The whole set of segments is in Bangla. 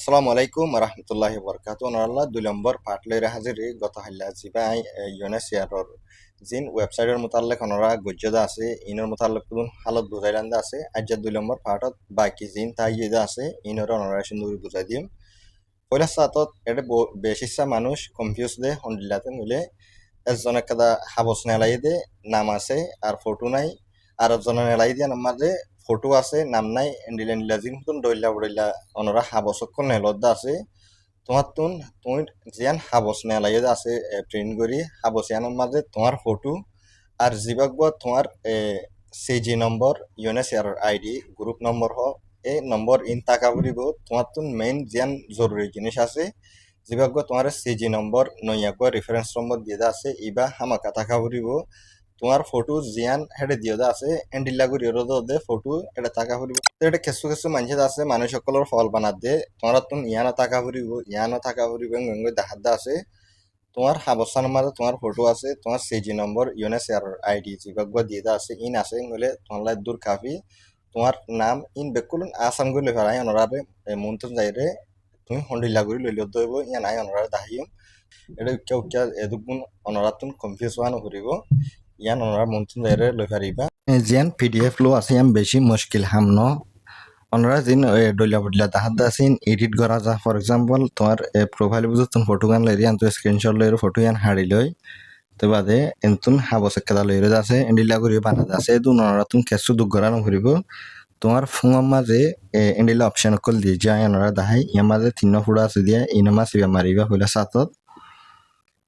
আসসালামু আলাইকুম রহমতুল্লাহি বরকাত নরাল্লাহ 2 নম্বর পার্ট লইরা হাজিরি গত হাল্লা জিবাই ইউনেসিয়ারর জিন ওয়েবসাইটের মোতাল্লেক অনরা গজ্জদা আছে ইনর মোতাল্লেক তুন হালত বুঝাইলান্দা আছে আজ্জা 2 নম্বর পার্টত বাকি জিন তাই ইদা আছে ইনর অনরা সুন্দর বুঝাই দিম পয়লা সাতত এটা বেশিসা মানুষ কনফিউজ দে হন্ডিলাতে মিলে একজন একটা হাবস নেলাই দে নাম আছে আর ফটো নাই আর একজন নেলাই দিয়ে নামাজে ফটো আছে নাম নাই এন্ডিলেন লাজিম তুন দইলা বড়ইলা অনরা হাবসকল নেলদা আছে তোমার তুমি জিয়ান হাবস নেলাই আছে প্রিন্ট করি হাবসিয়ানোর মাঝে তোমার ফটো আর জিবাগব তোমার সিজি নম্বর ইউনেসিয়ার আইডি গ্রুপ নম্বর এই নম্বর ইন টাকা বুলিব তোমার মেইন জিয়ান জরুরি জিনিস আছে যেভাবে তোমার সিজি নম্বর নইয়াক রেফারেন্স নম্বর দিয়ে আছে ইবা হামাকা টাকা বুলিব তোমার ফটো জিয়ান হেডে দিয়ে আছে এন্ডিলা করি দে ফটো এটা টাকা ফুরিব তো এটা কিছু কিছু মানুষ আছে মানুষ সকলের ফল বানাত দে তোমার ইয়ানো টাকা ফুরিব ইয়ানো টাকা ফুরিব দেখাত আছে তোমার হাবস্থানের মাঝে তোমার ফটো আছে তোমার সিজি নম্বর ইউনেসিয়ার আইডি যেভাবে দিয়ে আছে ইন আছে বলে তোমার দূর কাফি তোমার নাম ইন বেকুলুন আসাম গুলো ফেরাই অনরারে মন্তন যাইরে তুমি হন্ডিলা করে লইলে দইব ইয়া নাই অনরারে দাহিম এটা কেউ কেউ এদুকুন অনরাতুন কনফিউজ হওয়া নকরিব ইয়ান অনরা মন্তন যাইরে লই পারিবা জিয়ান পিডিএফ লো আছে ইয়ান বেশি মুশকিল হামন অনরা জিন ডইলা বডলা তাহাদ আছিন এডিট করা যা ফর এক্সাম্পল তোমার প্রোফাইল বুঝো তুমি ফটো গান লইরি আন তো স্ক্রিনশট লইরে ফটো ইয়ান হাড়ি লই তো বাদে এন্তুন হাবস একটা লইরে আছে এন্ডিলা করি বানা আছে দুন অনরা তুমি কেসু দুগ করা নকরিব তোমার ফোনের মাঝে এন্ডিলা অপশন কল দিয়ে যায় অনরা দাহাই ইয়ার মাঝে তিন ফুড়া আছে দিয়ে ইনমা সিবা মারিবা হইলা সাতত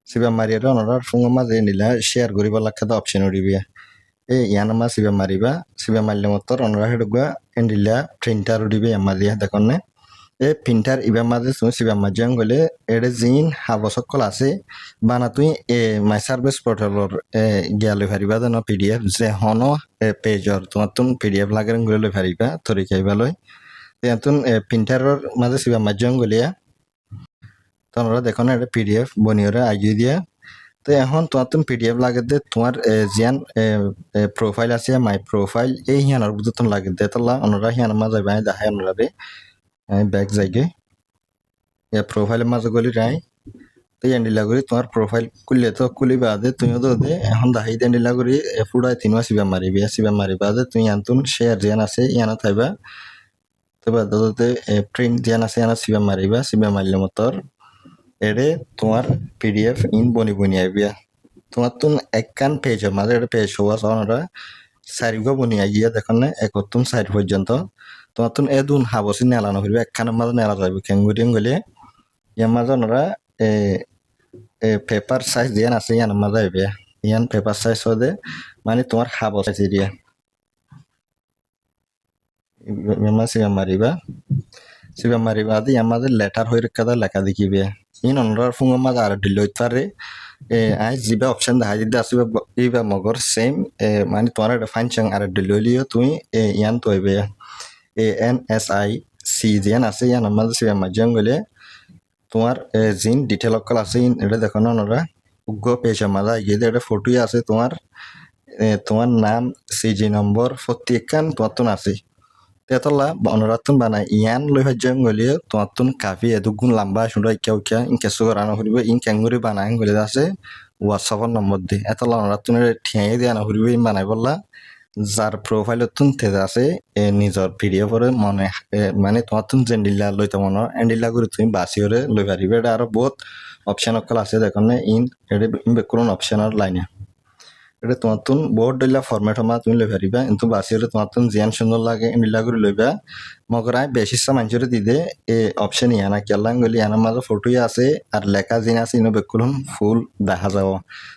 সিবা মারিয়ার অনরা ফোনের মাঝে এন্ডিলা শেয়ার করিবা লাক্ষাতে অপশন উড়িবে ইয়ানামা সিবা মারিবা সিবা মারলে মতর অনরা হেডুগা এন্ডিলা প্রিন্টার উড়িবে ইয়ামা দিয়া দেখনে প্রিন্টার ইবা মাঝে তুমি সিবা মাজিয়াং গলে এডে জিন হাবসকল আছে বানা তুই মাই সার্ভিস পোর্টালর গিয়া লই পারিবা দেন পিডিএফ যে হন পেজর তোমার তুন পিডিএফ লাগেন গলে লই পারিবা তরিকাইবা লই তুন প্রিন্টারর মাঝে সিবা মাজিয়াং গলিয়া তোমরা দেখনে এটা পিডিএফ বনিয়রে আইজি দিয়া তো এখন তোমার তুমি পিডিএফ লাগে দে তোমার জিয়ান প্রোফাইল আছে মাই প্রোফাইল এই হিয়ানোর বুঝে তুমি লাগে দে তোলা অনরা হিয়ানোর মাঝে বাই দেখায় অনরা রে ব্যাক যাইগে প্রোফাইলের মাঝে গলি রাই তো এন্ডিলা করি তোমার প্রোফাইল খুললে তো খুলি বাদে তুমিও তো দে এখন দাহি এন্ডিলা করি ফুড়াই তিনবা সিবা মারি বাদে তুমি আনতুন শেয়ার জিয়ান আছে ইয়ানো থাইবা তো বাদে প্রিন্ট জিয়ান আছে ইয়ানো সিবা মারলে মতর এডে তোমার পিডিএফ ইন বনি আইবিয়া তোমার তুন একখান পেজের মাঝে একটা পেজ হওয়া ওরা সারিগো বনি আইয়া দেখুন একতুন সাইড পর্যন্ত তোমার তুন দুন হাবসি নেলানো হইবে একখানের মাঝে নেলা যাবে কেঙ্গুরিং গলে ইয়ার মাঝে ওনারা পেপার সাইজ দিয়ান আছে ইয়ান মাঝে আইবে ইয়ান পেপার সাইজ হদে মানে তোমার হাবস আছে দিয়া সিবা মারিবা আদি ইয়ার মাঝে লেটার হয়ে রেখা লেখা দেখিবে ইন অনরার ফুঙ্গের মাঝে আর ডিলইত পারে আই জিবা অপশন দেখা দিতে আসবে ইবা মগর সেম মানে তোমার একটা ফাংশন আর ডিলইলিও তুমি ইয়ান তো হইবে ANSI জিয়ান আছে ইয়ান মাঝে সিবা মাঝাং গলে তোমার জিন ডিটেল অকল আছে এটা দেখো না ওরা উগ্র পেজের মাঝে গিয়ে এটা ফটো আছে তোমার তোমার নাম সিজি নম্বর প্রত্যেকখান তোমার তো আছে তেতলা অনরাতুন বানাই ইয়ান লই হজ্জাং গলিয়ে তোমাতুন কাফি এদুগুণ লম্বা সুন্দর কেউ ইন কেসু রানো হরিব ইন ক্যাঙ্গুরি বানাই গলি আছে হোয়াটসঅ্যাপের নম্বর দি এতলা অনরাতুন ঠিয়াই দিয়া না হরিব ইন বানাই বললা যার প্রোফাইলতুন তেজা আছে নিজর পিডিএফরে মানে তোমাতুন জেন্ডিলা লইতে মনে এন্ডিলা করে তুমি বাসিওরে লই পারিবে এটা আরো বহুত অপশন অকল আছে দেখুন ইন এটা বেকুলন অপশনের লাইনে এটা তোমার তুন বহুত ডইলা ফরম্যাট হমা তুমি লই পারিবা কিন্তু বাসিরে তোমার তুন জিয়ান সুন্দর লাগে এন্ডিলা করে লইবা মগরাই বেশিসা মানুষের দিদে অপশন ইয়ানা কেলাং গলি ইয়ানার মাঝে ফটো আছে আর লেখা জিন আছে ইনো বেকুলন ফুল দেখা যাব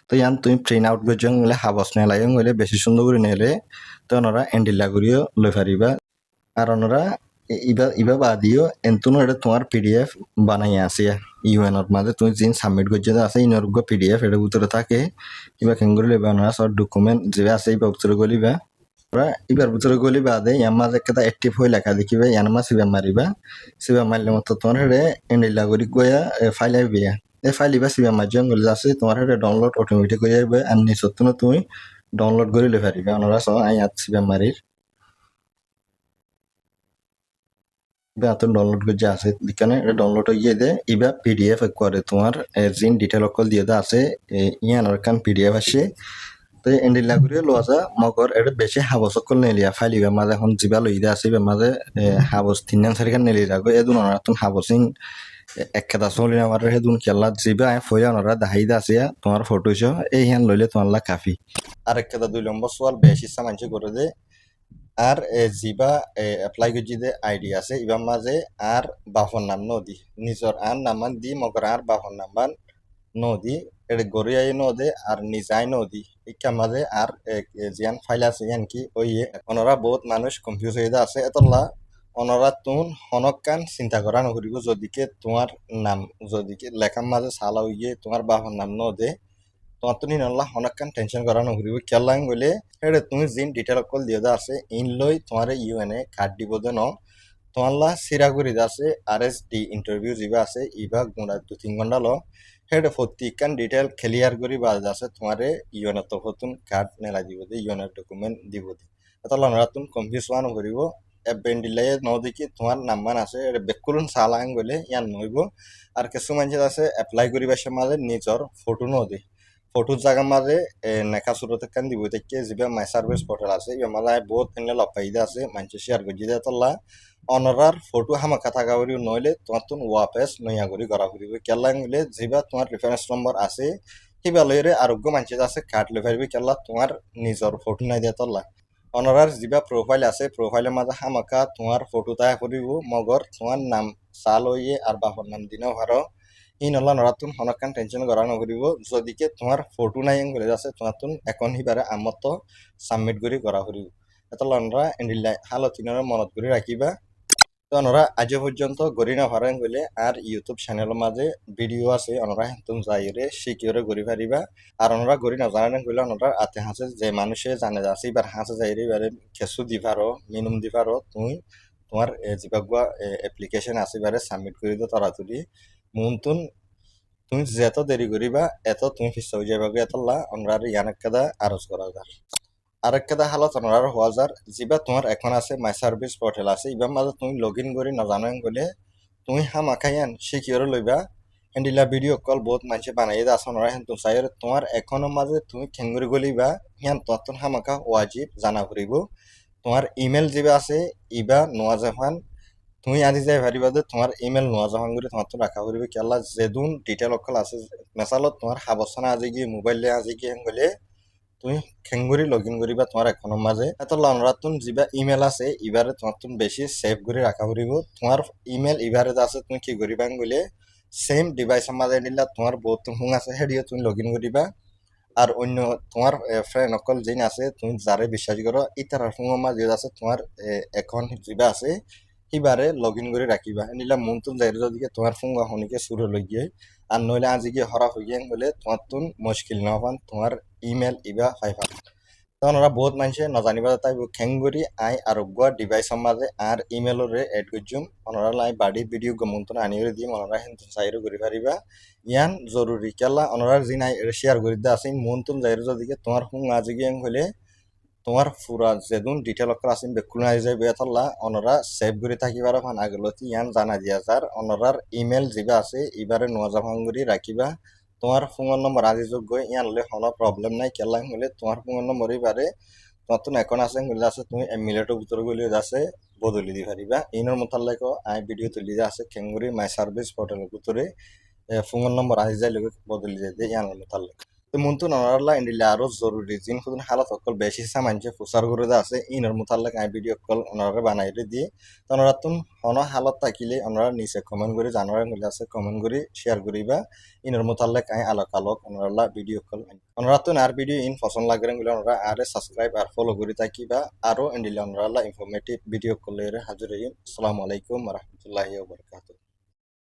তো ইয়ান তুমি প্রিন্ট আউট করছং গলে হাবস নে লাগে গলে বেশি সুন্দর করে নেলে তো ওনারা এন্ডিলা করিও লই পারিবা আর ওনারা ইবা বাদিও এন্তুনো এটা তোমার পিডিএফ বানাই আছে ইউএনর মাঝে তুমি জিন সাবমিট করছে আছে ইনর পিডিএফ এটার ভিতরে থাকে ইবা কেঙ্গুরি লেবা ওনারা সব ডকুমেন্ট যে আছে ইবা ভিতরে গলিবা ইবার ভিতরে গলি বাদে ইয়ার মাঝে একটা অ্যাক্টিভ হয়ে লেখা দেখিবে ইয়ার মাঝে সিবা মারলে মতো তোমার হেডে এন্ডিলা করি গয়া ফাইল আইবে এই ফাইল ইবা সিবা মাঝে গলি আছে তোমার হেডে ডাউনলোড অটোমেটিক হয়ে যাবে আর নিচত তুমি ডাউনলোড করে লই পারিবে ওনারা সব আই সিবা মারির বেতন ডাউনলোড করে যে আছে এখানে এটা ডাউনলোড হয়ে দে ইবা পিডিএফ করে তোমার জিন ডিটেল অকল দিয়ে দা আছে ইয়ান আর কান পিডিএফ আসে তো এন্ডিলা করে লোয়া যা মগর এটা বেশি হাবস অকল নেলিয়া ফাইলিবা মাঝে এখন জিবা লই দে আছে মাঝে হাবস তিন সারিখান নেলি রাখো এদুন অনারাতন হাবসিং একটা চলি আমার হেদুন খেলা জিবা ফয়া অনারা দাহাইদা আছে তোমার ফটো এই হ্যান লইলে তোমার লা কাফি আর একটা 2 নম্বর সোয়াল বেশি সামাঞ্চ করে দে আর জিবা এপ্লাই করছি যে আইডি আছে ইবার মাঝে আর বাফর নাম নদী নিজর আর নামান দি মগর আর বাফর নামান নদী এটা গড়িয়াই নদী আর নিজাই নদী ইকা মাঝে আর জিয়ান ফাইল আছে ইয়ান কি ওই ওনারা বহুত মানুষ কনফিউজ হয়ে আছে এতলা ওনারা তুন হনকান চিন্তা করা নকরিব যদিকে তোমার নাম যদিকে লেখার মাঝে সালা হইয়ে তোমার বাফর নাম নদে তোমার তো নিনলা হনকান টেনশন করা নকরিব কেলাং বলে এটা তুমি জিন ডিটেল অকল দিয়ে আছে ইন লই তোমার ইউএনএ কার্ড দিব দে ন তোমার সিরাগুড়ি আছে আর এস ডি ইন্টারভিউ যা আছে ইবা গুণা 2-3 ঘন্টা ল হেডে প্রত্যেকখান ডিটেল ক্লিয়ার করি বাদ আছে তোমার ইউএনএ তো নতুন কার্ড নেলা দিব দে ইউএনএ ডকুমেন্ট দিব দে তাহলে নতুন কনফিউজ হওয়া নকরিব বেন্ডিলাই নদীকে তোমার নাম্বার আছে এটা বেকুলন সালাং বলে ইয়ান নইব আর কিছু মানুষ আছে এপ্লাই করিবার মাঝে নিজর ফটো নদী ফটোর জায়গার মাঝে নেকা সুরতে কান দিব থেকে যে মাই সার্ভিস পোর্টাল আছে ইয়ে মাঝে বহুত এনে লপাইদা আছে মানুষ শেয়ার করে দিয়ে তোলা অনরার ফটো হামাকা থাকা করি নইলে তোমার তুন ওয়াপেস নইয়া করি করা করিব কেলা নিলে যেবা তোমার রেফারেন্স নম্বর আছে সিবা লইরে আরোগ্য মানুষ আছে কার্ড লই পারবি কেলা তোমার নিজর ফটো নাই দিয়া তোলা অনরার যেবা প্রোফাইল আছে প্রোফাইলের মাঝে হামাকা তোমার ফটো তাই করিব মগর তোমার নাম চাল হইয়ে আর বাপর নাম দিনেও ভারো ই নলা নরাতুন হনকান টেনশন করা নকরিব যদিকে তোমার ফটো নাই বলে আছে তোমার তুন এখন হিবারে আমত সাবমিট করি করা করিব এটা লনরা এন্ডিলাই হালতিনের মনত করে রাখিবা তো ওনারা আজ পর্যন্ত গড়ি না পারেন বলে আর ইউটিউব চ্যানেলের মাঝে ভিডিও আছে ওনারা তুমি যাইরে শিখিওরে গড়ি পারিবা আর ওনারা গড়ি না জানেন বলে ওনারা আতে হাসে যে মানুষে জানে আছে এবার হাসে যাইরে এবারে কেসু দিবারো মিনিম দিবারো তুমি তোমার যেগুলা অ্যাপ্লিকেশন আছে এবারে সাবমিট করে দিও তাড়াতাড়ি মুনতুন তুমি যত দেরি করিবা এত তুমি ফিস হয়ে যাবে এত লা ওনারা ইয়ান কাদা আরজ করা যার আরেকটা হালত ওনার হওয়া যার যেবা তোমার এখন আছে মাই সার্ভিস পোর্টাল আছে ইবার মাঝে তুমি লগ ইন করি নাজানো গলে তুমি হামাখাইয়ান শিখিওর লইবা এন্ডিলা ভিডিও কল বহুত মানুষে বানাই দা আছে ওনারা হেন তুমি চাই তোমার এখনের মাঝে তুমি খেঙ্গুরি গলিবা হিয়ান তখন হামাকা ওয়াজিব জানা করিব তোমার ইমেল যেবা আছে ইবা নোয়া জাহান তুমি আজি যাই ভারিবা যে তোমার ইমেল নোয়া জাহান করে তোমার তো রাখা করিবে কেলা যেদুন ডিটেল অকল আছে মেসালত তোমার হাবসানা আজি গিয়ে মোবাইল আজি গিয়ে গলে তুমি খেঙ্গুরি লগ ইন করিবা তোমার এখনের মাঝে এত লনরাতুন যিবা ইমেল আছে ইবারে তোমার তুমি বেশি সেভ করে রাখা করিব তোমার ইমেল ইবারে আছে তুমি কি করিবা বলে সেম ডিভাইসের মাঝে নিলা তোমার বহুত হুং আছে হেডিও তুমি লগ ইন করিবা আর অন্য তোমার ফ্রেন্ড অকল যেন আছে তুমি যারে বিশ্বাস করো ইতার হুঙের মাঝে আছে তোমার এখন যিবা আছে সিবারে লগ ইন করে রাখিবা নিলা মনতুন যাই যদি তোমার ফুঙ্গা হনিকে সুর লই গিয়ে আর নইলে আজি গিয়ে হরা হয়ে গিয়ে বলে তোমার তুন মুশকিল না পান তোমার ইমেল ইবা পাইবা তখন ওরা বহুত মানুষে নজানিবা তাই খেঙ্গুরি আই আরোগ্য ডিভাইসের মাঝে আর ইমেলরে এড করছুম ওনারা লাই বাড়ি ভিডিও গমন্তন আনিয়ে দিয়ে ওনারা হেন চাইরো করে পারিবা ইয়ান জরুরি কেলা ওনারা যি নাই শেয়ার করে দা আছে মনতুন যাইরো যদি তোমার হুং আজি গিয়ে হলে তোমার পুরা যেদুন ডিটেল অকল আসিন বেকুল নাই যাই বেতলা অনরা সেভ করে থাকিবার ফান আগলতি ইয়ান জানা দিয়া যার অনরার ইমেল যেবা আছে ইবারে নোয়া জাফান করে রাখিবা তোমার ফোন নম্বর আজি যোগ্য ইয়ান হলে কোনো প্রবলেম নাই কেলা হলে তোমার ফোন নম্বর এবারে তোমার তো এখন আছে হলে আছে তুমি এমিলেটের ভিতরে গলি আছে বদলি দি পারিবা ইনর মোতালেক আই ভিডিও তুলি আছে খেঙ্গুরি মাই সার্ভিস পোর্টালের ভিতরে ফোন নম্বর আজি যাই লোক বদলি দিয়ে ইয়ান মোতালেক তো মনতো নরালা ইন্ডিলে আরো জরুরি জিন খুদন হালত অকল বেশি সামাঞ্চে ফুসার করে আছে ইনর মোতালেক আই ভিডিও কল ওনারা বানাইলে দিয়ে তো ওনারা তুম হন হালত থাকিলে ওনারা নিচে কমেন্ট করে জানার মিলে আছে কমেন্ট করে শেয়ার করিবা ইনর মোতালেক আই আলোক আলোক ওনারা ভিডিও কল ওনারা তো আর ভিডিও ইন পছন্দ লাগরে বলে ওনারা আরে সাবস্ক্রাইব আর ফলো করে থাকিবা আরো ইন্ডিলে ওনারা ইনফরমেটিভ ভিডিও কলের হাজির হইম আসসালামু আলাইকুম ওয়া রাহমাতুল্লাহি ওয়া বারাকাতুহু